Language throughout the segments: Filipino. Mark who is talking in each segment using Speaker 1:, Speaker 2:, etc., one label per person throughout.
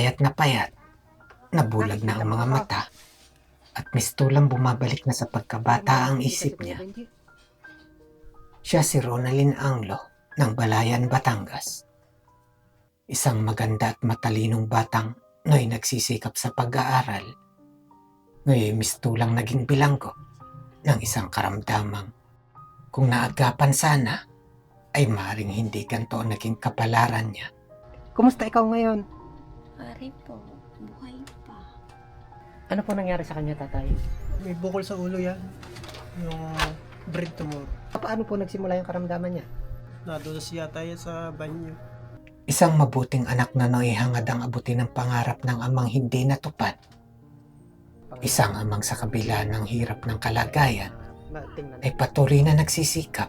Speaker 1: payat, nabulag na ang mga mata, at mistulang bumabalik na sa pagkabata ang isip niya. Siya si Ronalyn Anglo ng Balayan, Batangas. Isang maganda at matalinong batang noy nagsisikap sa pag-aaral. Ngayon mistulang naging bilanggo ng isang karamdamang kung naagapan sana ay maaaring hindi ganito ang naging kapalaran niya.
Speaker 2: Kumusta ikaw ngayon?
Speaker 3: Pare po, buhay pa.
Speaker 2: Ano po nangyari sa kanya, tatay?
Speaker 4: May bukol sa ulo yan. Yung brain tumor.
Speaker 2: Paano po nagsimula yung karamdaman niya?
Speaker 4: Nadulas yata yan sa banyo.
Speaker 1: Isang mabuting anak na naihangad ang abutin ng pangarap ng amang hindi natupad. Isang amang sa kabila ng hirap ng kalagayan ay patuloy na nagsisikap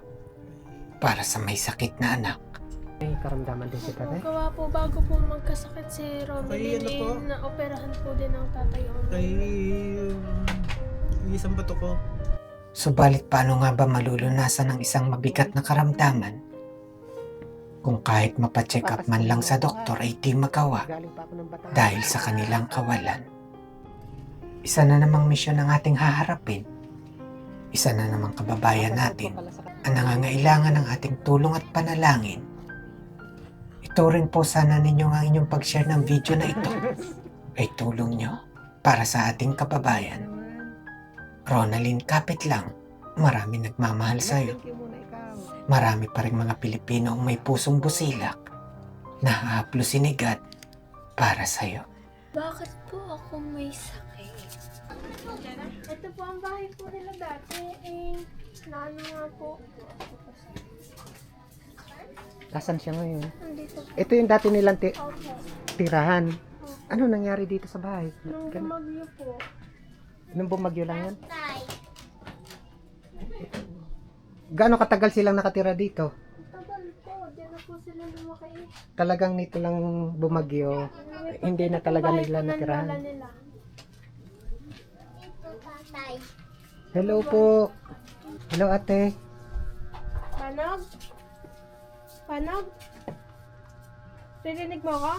Speaker 1: para sa may sakit na anak.
Speaker 2: May karamdaman din si tatay?
Speaker 5: Gawa po bago po magkasakit si
Speaker 4: Ay,
Speaker 5: Ronalyn,
Speaker 4: ano po?
Speaker 5: na operahan po din ng tatay ko.
Speaker 4: Ay, yung isang bato ko.
Speaker 1: Subalit paano nga ba malulunasan ng isang mabigat na karamdaman kung kahit mapacheck up man lang sa doktor ay di magawa
Speaker 2: Galing pa ako ng Batangas.
Speaker 1: dahil sa kanilang kawalan. Isa na namang misyon ang ating haharapin. Isa na namang kababayan natin ang nangangailangan ng ating tulong at panalangin. Ito rin po sana ninyo ang inyong pag-share ng video na ito ay tulong nyo para sa ating kababayan. Ronalyn, kapit lang. Marami nagmamahal sa'yo.
Speaker 2: Thank you muna ikaw.
Speaker 1: Marami pa rin mga Pilipino ang may pusong busilak na haplo sinigat para sa'yo.
Speaker 3: Bakit po ako may sakit?
Speaker 5: Ito po ang bahay po nila dati. Naano nga po.
Speaker 2: Nasaan siya ngayon?
Speaker 5: Nandito po.
Speaker 2: Ito yung dati nilang
Speaker 5: Opo.
Speaker 2: tirahan. Ano nangyari dito sa bahay?
Speaker 5: Nung bumagyo po.
Speaker 2: Nung bumagyo lang yan? Gaano katagal silang nakatira dito?
Speaker 5: Tagal po. Diyan na po sila lumaki.
Speaker 2: Talagang nito lang bumagyo. Hindi na talaga
Speaker 5: Bahay
Speaker 2: nila
Speaker 5: po ng
Speaker 2: natirahan.
Speaker 5: lola nila.
Speaker 2: Hello po. Hello ate.
Speaker 5: Panog? Panog? Ririnig mo ako?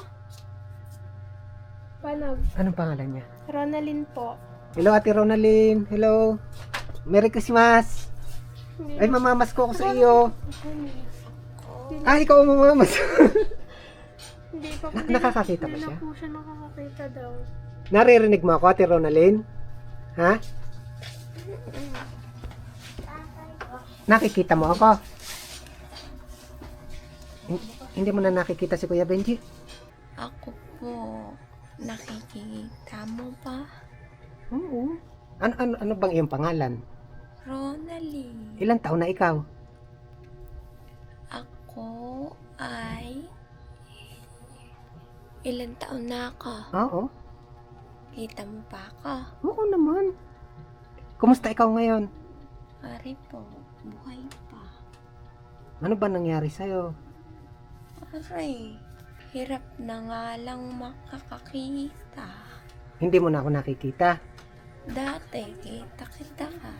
Speaker 5: Panog.
Speaker 2: Anong pangalan niya?
Speaker 5: Ronalyn po.
Speaker 2: Hello ate Ronalyn. Hello. Merry Christmas.
Speaker 5: Hindi
Speaker 2: Ay mamamas ko ako sa iyo.
Speaker 5: Hindi
Speaker 2: Ah, ikaw ang mamamas.
Speaker 5: Hindi pa
Speaker 2: Nakakakita ba
Speaker 5: Hindi
Speaker 2: siya?
Speaker 5: na po siya nakakakita daw.
Speaker 2: Naririnig mo ako ate Ronalyn? Ha? Nakikita mo ako? Hindi mo na nakikita si Kuya Benji?
Speaker 3: Ako po, nakikita mo ba?
Speaker 2: Oo. Ano bang iyong pangalan?
Speaker 3: Ronalyn,
Speaker 2: Ilang taon na ikaw?
Speaker 3: ako ay... Ilan taon na ako?
Speaker 2: Oo.
Speaker 3: Kita mo pa ako?
Speaker 2: Oo naman. Kumusta ikaw ngayon?
Speaker 3: Pare po, buhay pa.
Speaker 2: Ano ba nangyari sa'yo?
Speaker 3: Aray, hirap na nga lang makakakita.
Speaker 2: Hindi mo na ako nakikita.
Speaker 3: Dati, kita ka.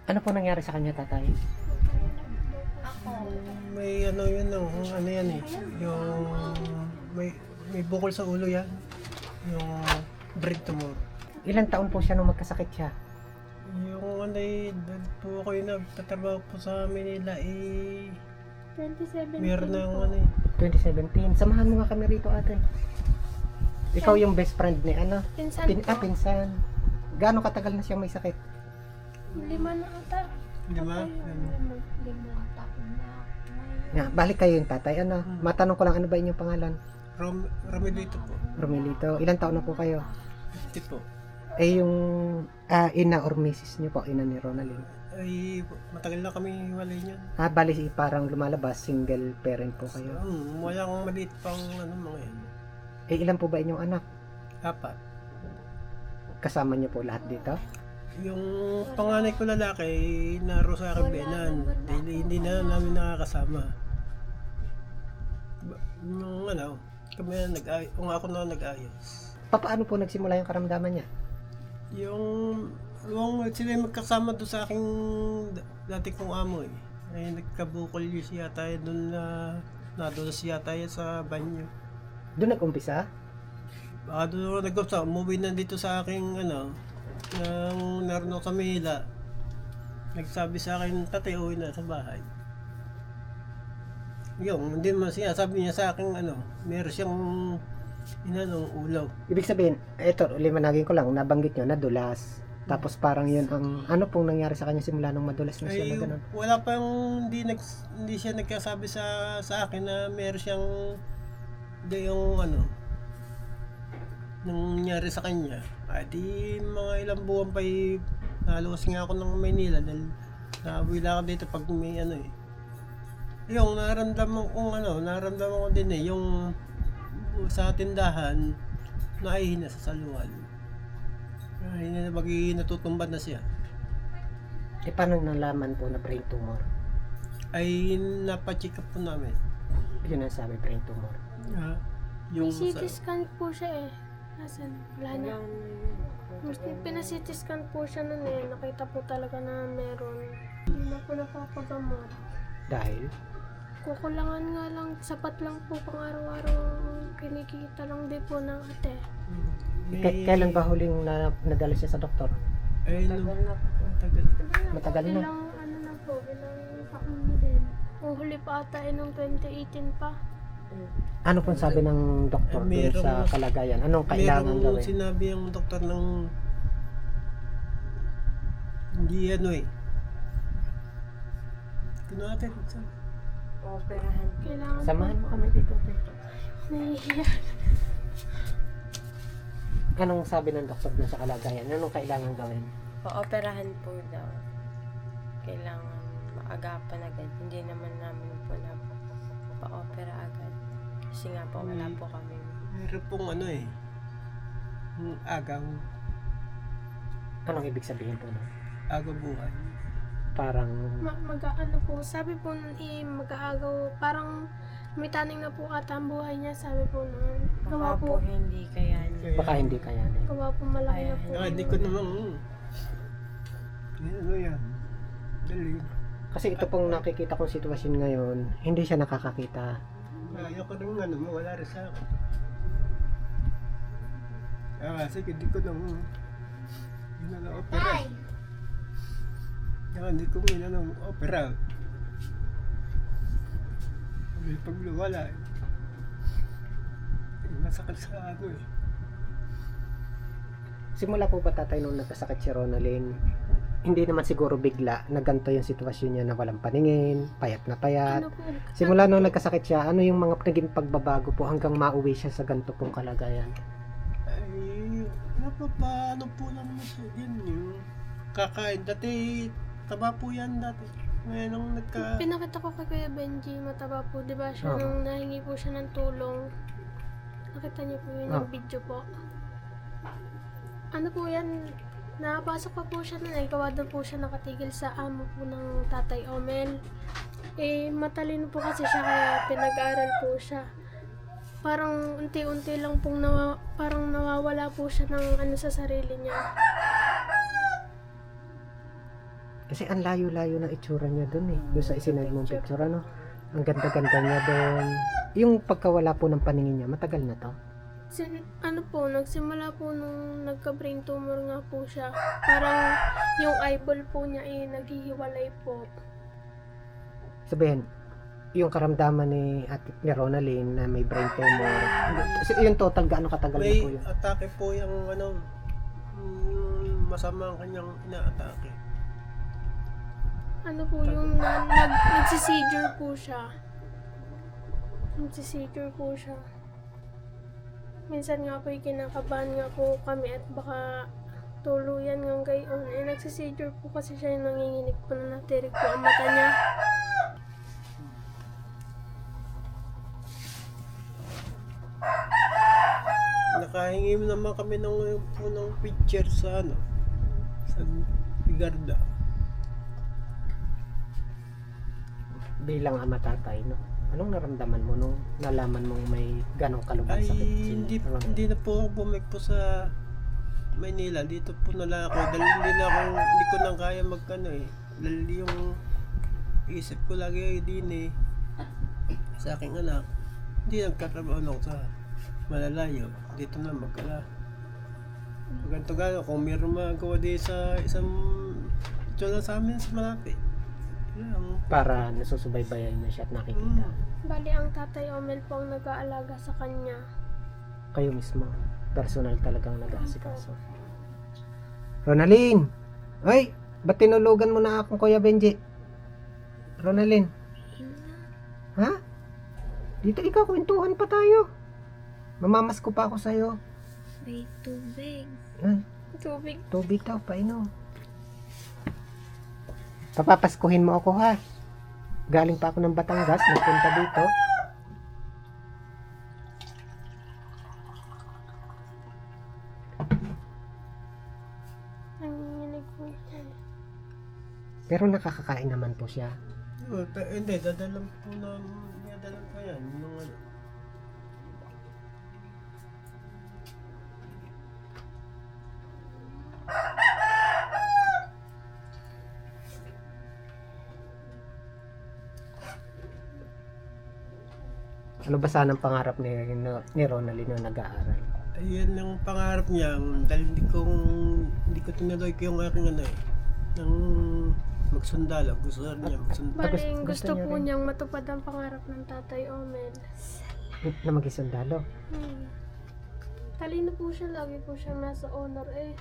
Speaker 2: Ano po nangyari sa kanya, tatay?
Speaker 4: May ano yun, ano yan eh. Yung may bukol sa ulo yan. Yung brain tumor.
Speaker 2: Ilang taon po siya nung magkasakit siya?
Speaker 4: Yung ano eh, doon po ako yung nagtatrabaho po sa Manila eh.
Speaker 5: 2017
Speaker 4: Meron na yung
Speaker 5: po.
Speaker 4: ano eh.
Speaker 2: 2017. Samahan mo nga kami rito, ate. Ikaw yung best friend ni ano?
Speaker 5: Pinsan po.
Speaker 2: Pinsan. Gaano katagal na siya may sakit?
Speaker 5: 5 na ata.
Speaker 4: Di ba?
Speaker 3: Limang taon na ako.
Speaker 2: Nga, balik kayo yung tatay. Ano? Matanong ko lang, ano ba inyong pangalan?
Speaker 4: Romelito po.
Speaker 2: Romelito. Ilang taon na po kayo?
Speaker 4: 50 po.
Speaker 2: Eh, yung ina or misis niyo po, ina ni Ronalyn.
Speaker 4: Ay, matagal na kami hiwalay niyan.
Speaker 2: Bali parang lumalabas, single parent po kayo.
Speaker 4: Walang maliit pang ano mga yan.
Speaker 2: Eh, ilan po ba inyong anak?
Speaker 4: 4.
Speaker 2: Kasama niyo po lahat dito?
Speaker 4: Yung panganay ko lalaki, naro sa akin benan. Hindi na namin nakakasama. Nung ano, kami na kung ako na nag-ayos.
Speaker 2: Paano po nagsimula yung karamdaman niya?
Speaker 4: Yung sila yung magkasama doon sa aking dati kong amo eh. Ay nagkabukol yun siya tayo doon na nadulas yata yan sa banyo.
Speaker 2: Doon nag-umpisa?
Speaker 4: Baka doon ako nag-upsa, umuwi na dito sa aking nang naroon ako sa Manila. Nagsabi sa akin, tatay, uwi na sa bahay. Yung, hindi mo siya, sabi niya sa akin, meron siyang ulaw.
Speaker 2: Ibig sabihin, eto, limanagin ko lang, nabanggit nyo, nadulas. Tapos parang yun ang, ano pong nangyari sa kanya simula nung madulas na siya
Speaker 4: Ay,
Speaker 2: na gano'n?
Speaker 4: wala pang, hindi siya nagkasabi sa akin na meron siyang, hindi yung nung nangyari sa kanya. Ay, di mga ilang buwan pa naluwas nga ako ng Maynila dahil nawila ako dito pag may Yung naramdaman ko din yung sa tindahan naihina sa saluhan. Ay, natutumban na siya.
Speaker 2: Eh, paano nalaman po na brain tumor?
Speaker 4: Ay, napacheck up po namin.
Speaker 2: Yun ang sabi, brain tumor.
Speaker 4: Yung
Speaker 5: May CT scan po siya eh. Nasaan? Wala na. Pina-CT scan po siya nun eh. Nakita po talaga na meron. Hindi na po napapagamot.
Speaker 2: Dahil?
Speaker 5: Kukulangan nga lang, sapat lang po pang araw-araw kinikita lang din po ng ate.
Speaker 2: Kailan ba huling nadala siya sa doktor?
Speaker 4: Ay, tagal.
Speaker 2: Matagal na.
Speaker 5: Ilang na po, ilang taon na din. Ang huli pa ata nung 2018 pa.
Speaker 2: Ano pong sabi ng doktor dun sa kalagayan? Anong kailangan
Speaker 4: Merong
Speaker 2: gawin?
Speaker 4: sinabi ang doktor ng hindi Kung natin,
Speaker 5: Kailangan
Speaker 2: Samahan mo kami dito.
Speaker 5: nahihiya.
Speaker 2: Anong sabi ng doktor dun sa kalagayan? Anong kailangan gawin?
Speaker 3: Pa-operahan po daw. Kailangan maagapan agad. Hindi naman namin po na pa-opera agad. Kasi nga po, wala po kami.
Speaker 4: meron pong agaw
Speaker 2: Anong ibig sabihin po nun?
Speaker 4: buhay.
Speaker 2: Parang
Speaker 5: Mag-ano po, sabi po nun mag-aagaw, parang may taning na po ata ang buhay niya, sabi po nun. Gawa
Speaker 3: Baka
Speaker 5: po,
Speaker 3: po hindi kaya niya.
Speaker 2: baka hindi kayanin.
Speaker 5: gawa po malaki na po.
Speaker 4: Hindi ko naman yan. Dali.
Speaker 2: Kasi ito pong nakikita kong sitwasyon ngayon, hindi siya nakakakita.
Speaker 4: Ayoko rin wala rin sa akin. Sige, hindi ko naman opera. Hindi ko opera. May pagluwala masakit sa
Speaker 2: Simula po ba tatay nung nagkasakit si Ronalyn, hindi naman siguro bigla na ganito yung sitwasyon niya na walang paningin, payat na payat.
Speaker 5: Ano po,
Speaker 2: Simula nung nagkasakit siya, ano yung mga naging pagbabago po hanggang mauwi siya sa ganito pong kalagayan?
Speaker 4: Ay, paano po lang siya yung kakain. Dati, taba po yan dati. Ngayon nung
Speaker 5: pinakita ko kay Kuya Benji, mataba po, di ba siya, nung nahingi po siya ng tulong. Nakita niyo po yun yung video po. Ano po yan, napasok pa po siya nun, gawa doon po siya nakatigil sa amo po ng Tatay Omel. Matalino po kasi siya, kaya pinag-aral po siya. Parang unti-unti lang pong parang nawawala po siya ng sa sarili niya.
Speaker 2: Kasi ang layo-layo ng itsura niya doon doon sa isinag mong picture, ano? Ang ganda-ganda niya doon. Yung pagkawala po ng paningin niya, matagal na to?
Speaker 5: Nagsimula po nung nagka-brain tumor nga po siya. Parang yung eyeball po niya naghihiwalay po.
Speaker 2: Sabihin, yung karamdaman ni Ronalyn na may brain tumor, yung total gaano katagal na
Speaker 4: may
Speaker 2: po yun?
Speaker 4: atake po yung masama ang kanyang ina-atake.
Speaker 5: Ano po yung nagsiseizure po siya. Nagsiseizure po siya. Minsan nga po kinakabahan nga po kami at baka tuluyan ng gayon. Nagsiseizure po kasi siya, yung nanginginig po na natirik po ang mata niya.
Speaker 4: Nakahingi naman kami ng picture sa sa Bigarda.
Speaker 2: Bilang ama tatay, no? Anong naramdaman mo nung nalaman mong may ganong kalubang
Speaker 4: Ay,
Speaker 2: sakit?
Speaker 4: hindi na po ako bumalik po sa Maynila. Dito po na lang ako. Dahil hindi ko nang kaya dahil yung isip ko lagi ay din sa aking anak, hindi nagkatrabaho na ako sa malalayo. Dito na magkala. Ganito gano'n, kung mayroon magawa din sa isang ito lang sa amin sa malapit. Lang.
Speaker 2: Para nasusubaybayan niya siya at nakikita.
Speaker 5: Bali, ang tatay Omel po ang nag-aalaga sa kanya.
Speaker 2: Kayo mismo, personal talagang nag-aasikaso. Ronalyn! Ay! Ba't tinulugan mo na akong Kuya Benji? Ronalyn? Ha? Dito ikaw, kwentuhan pa tayo. Mamamas ko pa ako sa'yo.
Speaker 6: May tubig.
Speaker 2: Ay,
Speaker 5: Tubig.
Speaker 2: tubig daw, painom. Papapaskuhin mo ako ha. Galing pa ako ng Batangas, nagpunta dito.
Speaker 5: Nanginginig po siya.
Speaker 2: Pero nakakakain naman po siya.
Speaker 4: Hindi, dadalan po na, dadalan pa yan. Yung ano.
Speaker 2: Ano ba sanang pangarap ni Ronalyn nung nag-aaral?
Speaker 4: Ayun ang pangarap niya, dahil hindi ko tinuloy ko yung aking ano eh, ng magsundalo. Gusto niya magsundalo.
Speaker 5: Bali,
Speaker 2: gusto
Speaker 5: gusto
Speaker 2: niya
Speaker 5: po
Speaker 2: rin.
Speaker 5: niyang matupad ang pangarap ng tatay Omel.
Speaker 2: Na maging sundalo.
Speaker 5: Talino po siya, lagi po siyang nasa honor eh.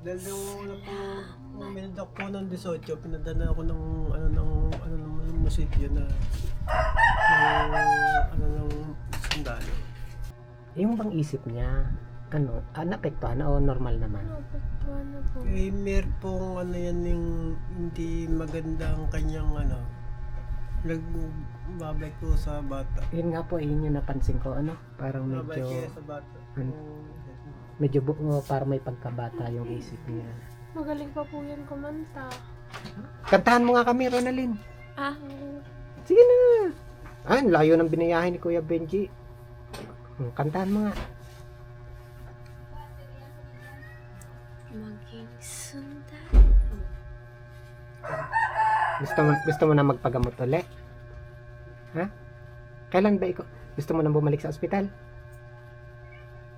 Speaker 4: Dahil yung una po, uminad ako po ng 18, pinadala ako ng ng munisipyo na ng sundalo.
Speaker 2: Yung bang isip niya, naapektuhan o normal naman?
Speaker 5: Napagtuan na po.
Speaker 4: Eh, meron pong ano yan yung hindi maganda ang kanyang nagbabay ko sa bata.
Speaker 2: Yun nga po, yun yung napansin ko, parang
Speaker 4: Babay
Speaker 2: medyo,
Speaker 4: siya sa bata.
Speaker 2: parang may pagkabata yung isip niya.
Speaker 5: Magaling pa po yan kumanta.
Speaker 2: Kantahan mo nga kami, Ronalyn.
Speaker 6: Ah,
Speaker 2: Sige na. Ang layo ng binayahin ni Kuya Benji. Kantahan mo nga.
Speaker 6: maging sundan.
Speaker 2: Gusto mo na magpagamot ulit? Ha? Kailan ba ikaw? Gusto mo na bumalik sa ospital?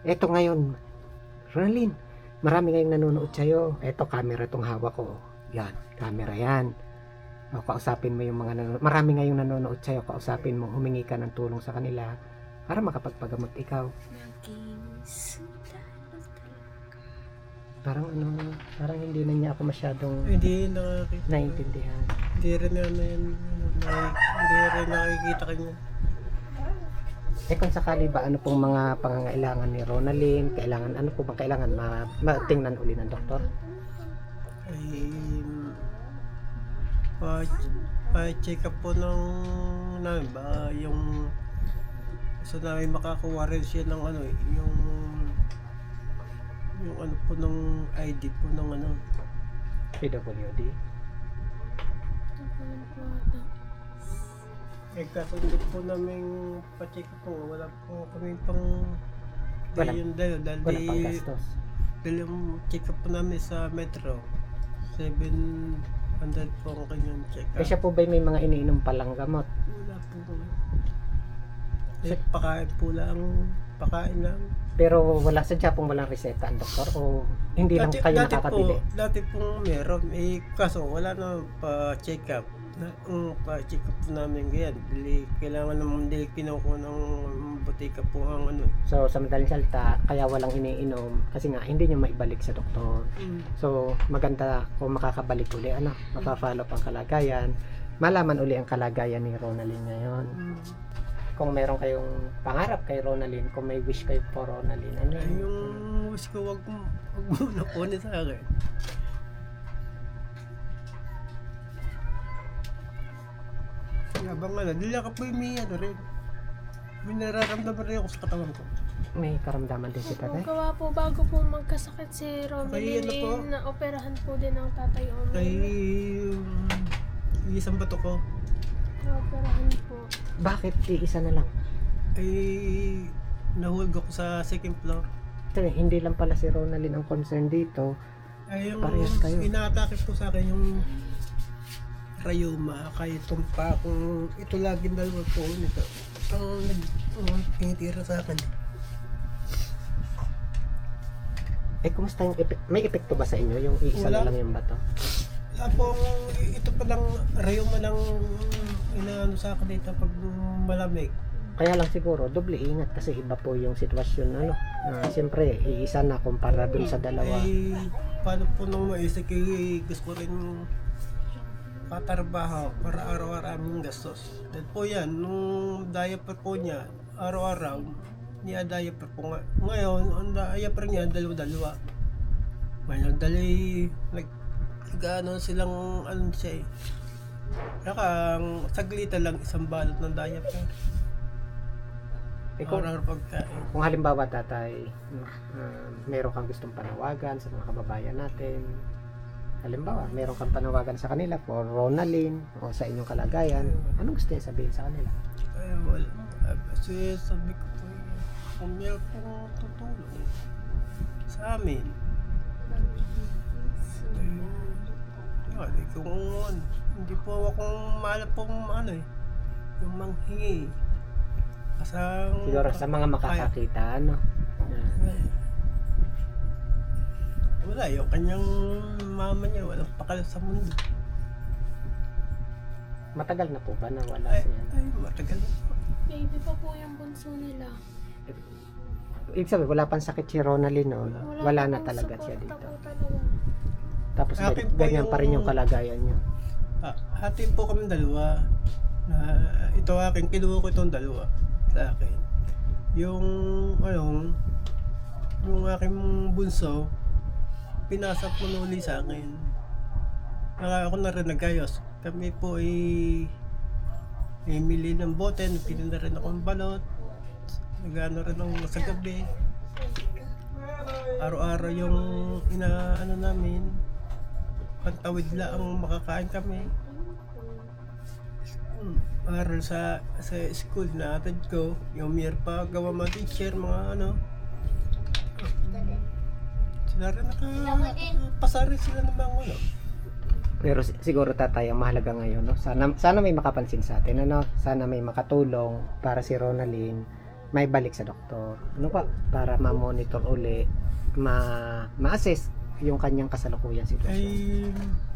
Speaker 2: Eto ngayon, Ronalyn, marami ngayong nanonood sa'yo. Eto, camera tong hawak ko. Yan, camera yan. O, kausapin mo yung mga nanonood. Marami ngayong nanonood sa'yo. Kausapin mo, humingi ka ng tulong sa kanila para makapagpagamot ikaw.
Speaker 6: Maging sundan.
Speaker 2: Parang parang hindi na niya ako masyadong
Speaker 4: Hindi
Speaker 2: naiintindihan.
Speaker 4: Hindi rin hindi rin nakikita kanya.
Speaker 2: Kung sakali ba, ano pong mga pangangailangan ni Ronalyn? Ano po bang kailangan matingnan uli ng doktor?
Speaker 4: Ay, pa-check up po namin ba yung gusto namin makakuha rin siya ng yung po ng ID po ng
Speaker 2: PWD.
Speaker 4: kaso hindi po namin pa-check up po, wala po kami pang
Speaker 2: Wala.
Speaker 4: dahil
Speaker 2: Wala pang gastos.
Speaker 4: dahil yung check up po namin sa Metro 700 po ang kanyang check up.
Speaker 2: Siya po ba may mga iniinom palang gamot?
Speaker 4: Wala po. Pakain lang.
Speaker 2: Pero wala sadya pong walang reseta ang doktor o hindi lang kayo nakakabili?
Speaker 4: Dati pong meron. Kaso wala na pa-check up. Pa-check up po namin ganyan. Kailangan naman din kinukuha ng butika po ang
Speaker 2: So sa madaling salita, kaya walang iniinom kasi nga hindi nyo maibalik sa doktor. So maganda kung makakabalik uli, mapafollow up ang kalagayan, malaman uli ang kalagayan ni Ronalyn ngayon. Kung meron kayong pangarap kay Ronalyn, kung may wish kayo for Ronalyn, ano
Speaker 4: Ay,
Speaker 2: yun?
Speaker 4: yung wish ko wag mo na kunin sa akin. Habang dila ka po yung may rin. May nararamdaman rin ako sa katawan ko.
Speaker 2: May karamdaman din si tatay?
Speaker 5: Gawa po bago po magkasakit si Romelyn,
Speaker 4: Ay, po?
Speaker 5: na operahan po din ng tatay Omel.
Speaker 4: Kay isang bato ko.
Speaker 5: Operahan po.
Speaker 2: Bakit iisa na lang?
Speaker 4: Ay nahulog ako sa second floor.
Speaker 2: Kasi hindi lang pala si Ronalyn ang concern dito,
Speaker 4: Ay, yung
Speaker 2: Parehas kayo.
Speaker 4: inaatake po sa akin yung rayuma, kaya tumpa kung ito laging dalawa po nito. Ang tinitira sa akin.
Speaker 2: Kumusta yung may epekto ba sa inyo yung isa
Speaker 4: Wala.
Speaker 2: na lang yung bato?
Speaker 4: Wala po, ito pa lang, rayuma lang inaano sa akin dito pag malamig.
Speaker 2: Kaya lang siguro, doble ingat kasi iba po yung sitwasyon, ano. Siyempre, iisa na kumpara dun sa dalawa.
Speaker 4: Paano po nung maisip, gusto ko rin katarbaho para araw-araw aming gastos. Dahil po yan, nung diaper po niya, araw-araw, niya diaper po nga. Ngayon, ang diaper niya, dalawa-dalawa. Ngayon, nag-ano silang, ano siya eh. Saka, saglitan lang isang balot ng diaper.
Speaker 2: Kung,
Speaker 4: Araw-araw pagkain.
Speaker 2: kung halimbawa tatay, meron kang gustong panawagan sa mga kababayan natin, halimbawa, meron kang panawagan sa kanila for Ronalyn o sa inyong kalagayan, anong gusto niya sabihin sa kanila?
Speaker 4: Ay, wala. Kasi sabi ko po, kung meron pong tutulong sa amin, kung hindi po akong mahalap pong ano eh, yung manghingi. Kasang,
Speaker 2: Siguro sa mga makakakita, ano?
Speaker 4: wala, yung kanyang mama niya, walang pakala sa mundo.
Speaker 2: Matagal na po ba na wala
Speaker 4: Ay,
Speaker 2: siya?
Speaker 4: matagal na po.
Speaker 5: Baby pa po yung bunso nila.
Speaker 2: Ibig sabihin, wala pang sakit si Ronalyn noon. Wala na
Speaker 5: pong
Speaker 2: talaga siya
Speaker 5: suporta
Speaker 2: dito.
Speaker 5: po talaga.
Speaker 2: Tapos
Speaker 4: Akin po
Speaker 2: ganyan pa rin yung
Speaker 4: yung-
Speaker 2: kalagayan niyo.
Speaker 4: Hati po kami dalawa. Na ito akin, kinuha ko itong dalawa sa akin. Yung yung aking bunso, pinasap mo na uli sa akin. Ako na rin nagayos. Kami po ay mili ng bote, nagpili na rin akong balot. Nagano rin ng sa gabi. Araw-araw yung inaano namin. Pantawid lang ang makakain kami. Aral sa school na atad ko, yung year pa gawa mga teacher, mga ano. Sila rin nakapasari sila ng mga ano.
Speaker 2: Pero siguro tatay, ang mahalaga ngayon, no? Sana may makapansin sa atin, ano? Sana may makatulong para si Ronalyn may balik sa doktor. Ano pa? Para ma-monitor uli, ma-assess yung kanyang kasalukuyang sitwasyon.
Speaker 4: Ay,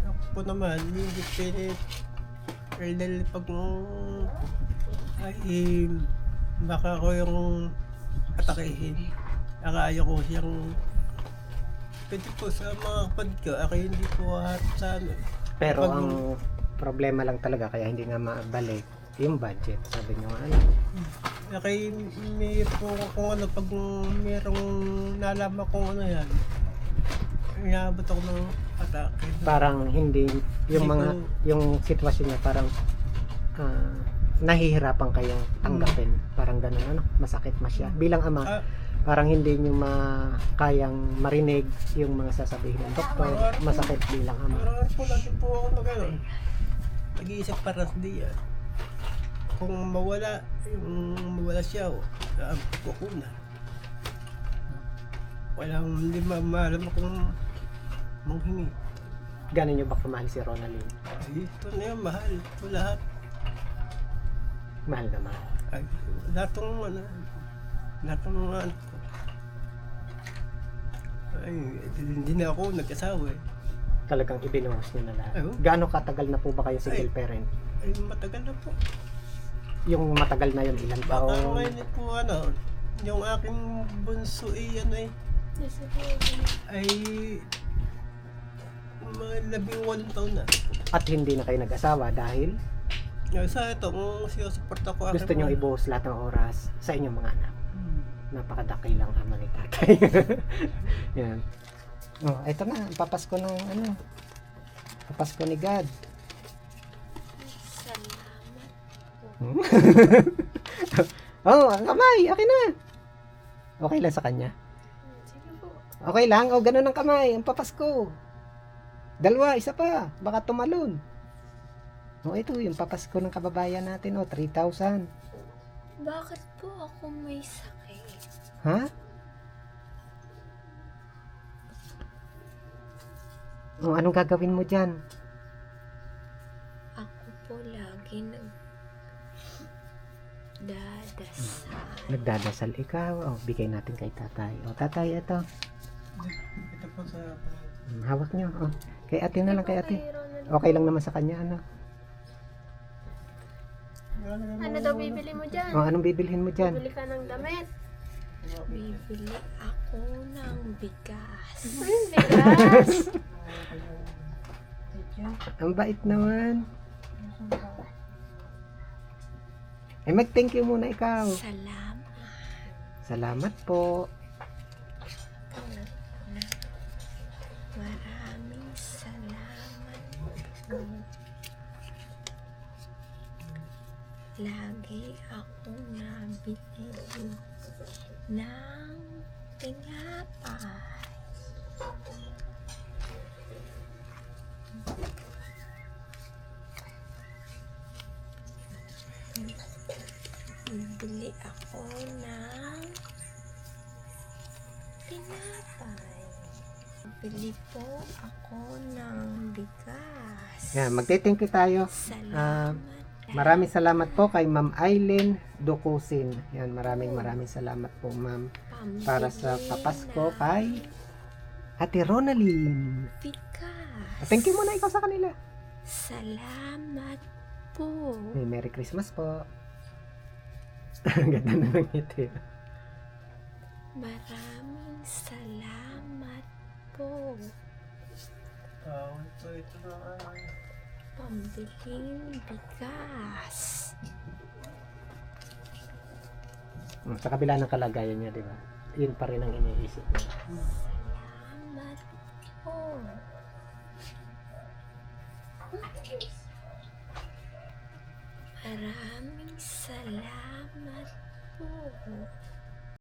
Speaker 4: ako po naman, hindi pwede. Dahil pag baka ako yung atakihin. Ayaw ko siyang pwede po sa mga kapatid ko. Ako hindi po harap sa ano.
Speaker 2: Pero
Speaker 4: Pag-
Speaker 2: ang problema lang talaga kaya hindi nga mabalik yung budget. Sabi nyo nga, ano?
Speaker 4: Kaya may po kung ano, pag merong nalaman kung ano yan, inaabot ako ng atake.
Speaker 2: Parang hindi yung
Speaker 4: Hindi
Speaker 2: mga
Speaker 4: ko-
Speaker 2: yung sitwasyon niya parang nahihirapan kayong tanggapin. Parang ganun, ano? Masakit masya. Bilang ama,
Speaker 4: Ah,
Speaker 2: parang hindi nyo kayang marinig yung mga sasabihin ng doktor. Masakit bilang ama.
Speaker 4: araw po lagi po ako na gano'n. Nag-iisip para sa diyan. Kung mawala siya, ko na. Walang hindi maalam kung manghingi.
Speaker 2: Gano'n nyo ba kamahal si Ronalyn?
Speaker 4: Ay, ito na yan, mahal. Ito lahat.
Speaker 2: Mahal na mahal.
Speaker 4: Ay, lahat ng mga anak ko. Ay, hindi na ako nag-asawa eh.
Speaker 2: Talagang ibinuhos nyo na lahat.
Speaker 4: Ayun.
Speaker 2: Gaano katagal na po ba kayo single parent?
Speaker 4: Ay, matagal na po.
Speaker 2: Yung matagal na yun, ilang
Speaker 4: Baka
Speaker 2: taon?
Speaker 4: ngayon po yung aking bunso
Speaker 5: Kasi po,
Speaker 4: ay mga 18 taon na.
Speaker 2: At hindi na kayo nag-asawa dahil
Speaker 4: Sa ito, kung sinusuporta ko
Speaker 2: gusto nyo ibuhos lahat ng oras sa inyong mga anak. Napakadakilang ama ni tatay. Yan. Oh, ito na, papasko ng ano. Papasko ni God. Oh, ang kamay, akin na. Okay lang sa kanya.
Speaker 5: sige po.
Speaker 2: Okay lang, o ganun ang kamay, ang papasko. Dalawa, isa pa, baka tumalon. O ito, yung papasko ng kababayan natin, 3,000.
Speaker 6: Bakit po ako may sakit?
Speaker 2: Ha? O, anong gagawin mo dyan?
Speaker 6: Ako po lagi nagdadasal.
Speaker 2: Nagdadasal ikaw. O, bigay natin kay tatay. O, tatay, ito.
Speaker 4: Ito po sa...
Speaker 2: Hawak nyo. O, kay ate na lang, kay ate.
Speaker 5: Kay Ronald.
Speaker 2: Okay lang naman sa kanya, ano?
Speaker 5: Ano daw bibili mo dyan?
Speaker 2: O, anong bibilhin mo dyan?
Speaker 5: Bibili ka ng damit.
Speaker 6: Bibili ako ng bigas.
Speaker 5: Ayun, bigas.
Speaker 2: Ang bait naman. Eh, mag-thank you muna ikaw.
Speaker 6: Salamat.
Speaker 2: Salamat po.
Speaker 6: Maraming salamat po. Lagi ako nabibili ng tinapay. Bibili ako ng tinapay. Bili po ako ng bigas.
Speaker 2: Yan, magte-thank you tayo.
Speaker 6: Salamat.
Speaker 2: Maraming salamat po kay Ma'am Aileen Dukusin. Yan, maraming salamat po, ma'am. Para sa papasko kay Ate Ronaline.
Speaker 6: bigas.
Speaker 2: Thank you muna ikaw sa kanila.
Speaker 6: Salamat po.
Speaker 2: Merry Christmas po. Ang ganda na ng ngiti.
Speaker 6: Maraming salamat po.
Speaker 4: ito na.
Speaker 6: Pambiling bigas.
Speaker 2: Sa kabila ng kalagayan niya, di ba? Yun pa rin ang iniisip niya.
Speaker 6: Salamat po. Maraming salamat po.